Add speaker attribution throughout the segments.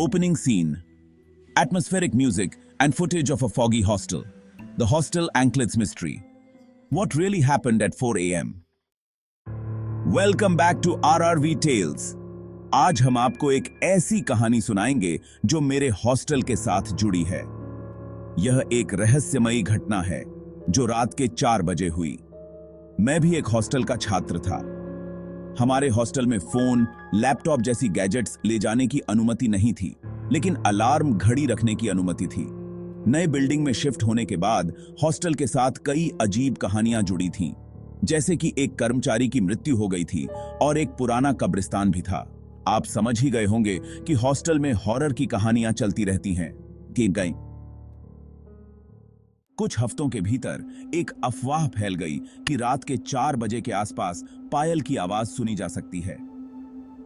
Speaker 1: Opening scene. Atmospheric music and footage of a foggy hostel. The hostel Anklets mystery. What really happened at 4 a.m.? Welcome back to RRV Tales. आज हम आपको एक ऐसी कहानी सुनाएंगे जो मेरे हॉस्टल के साथ जुड़ी है। यह एक रहस्यमयी घटना है जो रात के 4 बजे हुई। मैं भी एक हॉस्टल का छात्र था। हमारे हॉस्टल में फोन, लैपटॉप जैसी गैजेट्स ले जाने की अनुमति नहीं थी, लेकिन अलार्म घड़ी रखने की अनुमति थी। नए बिल्डिंग में शिफ्ट होने के बाद हॉस्टल के साथ कई अजीब कहानियां जुड़ी थीं, जैसे कि एक कर्मचारी की मृत्यु हो गई थी और एक पुराना कब्रिस्तान भी था। आप समझ ही गए होंगे कि हॉस्टल में हॉरर की कहानियां चलती रहती हैं कि गई। कुछ हफ्तों के भीतर एक अफवाह फैल गई कि रात के 4 बजे के आसपास पायल की आवाज सुनी जा सकती है।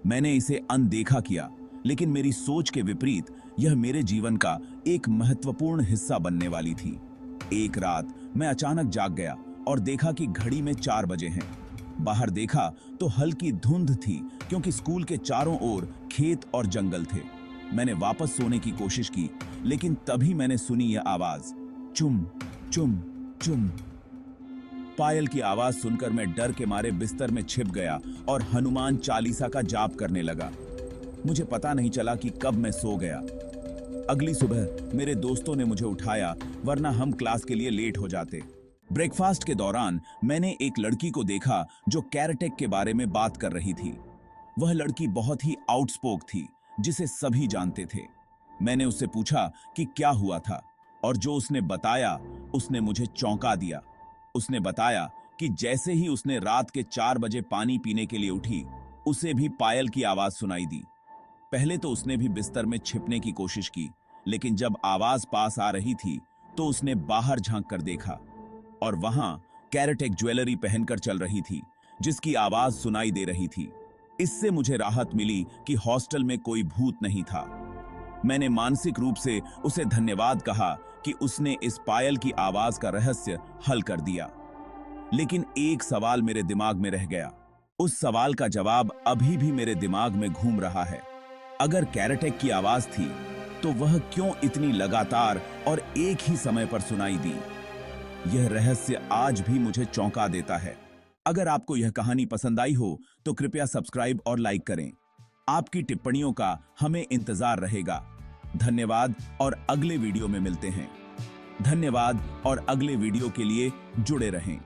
Speaker 1: मैंने इसे अनदेखा किया, लेकिन मेरी सोच के विपरीत यह मेरे जीवन का एक महत्वपूर्ण हिस्सा बनने वाली थी। एक रात मैं अचानक जाग गया और देखा कि घड़ी में 4 बजे हैं। बाहर देखा तो हल्की धुंध थी, क्योंकि स्कूल के चारों ओर खेत और जंगल थे। मैंने वापस सोने की कोशिश की, लेकिन तभी मैंने सुनी यह आवाज, चुम चुम चुम। पायल की आवाज सुनकर मैं डर के मारे बिस्तर में छिप गया और हनुमान चालीसा का जाप करने लगा। मुझे पता नहीं चला कि कब मैं सो गया। अगली सुबह मेरे दोस्तों ने मुझे उठाया, वरना हम क्लास के लिए लेट हो जाते। ब्रेकफास्ट के दौरान मैंने एक लड़की को देखा जो कैरेटेक के बारे में बात कर रही थी। वह लड़की बहुत ही आउटस्पोक थी, जिसे सभी जानते थे। मैंने उससे पूछा कि क्या हुआ था, और जो उसने बताया उसने मुझे चौंका दिया। उसने बताया कि जैसे ही उसने रात के 4 बजे पानी पीने के लिए उठी, उसे भी पायल की आवाज सुनाई दी। पहले तो उसने भी बिस्तर में छिपने की कोशिश की, लेकिन जब आवाज पास आ रही थी तो उसने बाहर झांक कर देखा, और वहां कैरेटेक ज्वेलरी पहनकर चल रही थी, जिसकी आवाज सुनाई दे रही थी। इससे मुझे राहत मिली कि हॉस्टल में कोई भूत नहीं था। मैंने मानसिक रूप से उसे धन्यवाद कहा कि उसने इस पायल की आवाज का रहस्य हल कर दिया। लेकिन एक सवाल मेरे दिमाग में रह गया। उस सवाल का जवाब अभी भी मेरे दिमाग में घूम रहा है। अगर कैरेटेक की आवाज थी तो वह क्यों इतनी लगातार और एक ही समय पर सुनाई दी? यह रहस्य आज भी मुझे चौंका देता है। अगर आपको यह कहानी पसंद आई हो तो कृपया सब्सक्राइब और लाइक करें। आपकी टिप्पणियों का हमें इंतजार रहेगा। धन्यवाद और अगले वीडियो में मिलते हैं। धन्यवाद और अगले वीडियो के लिए जुड़े रहें।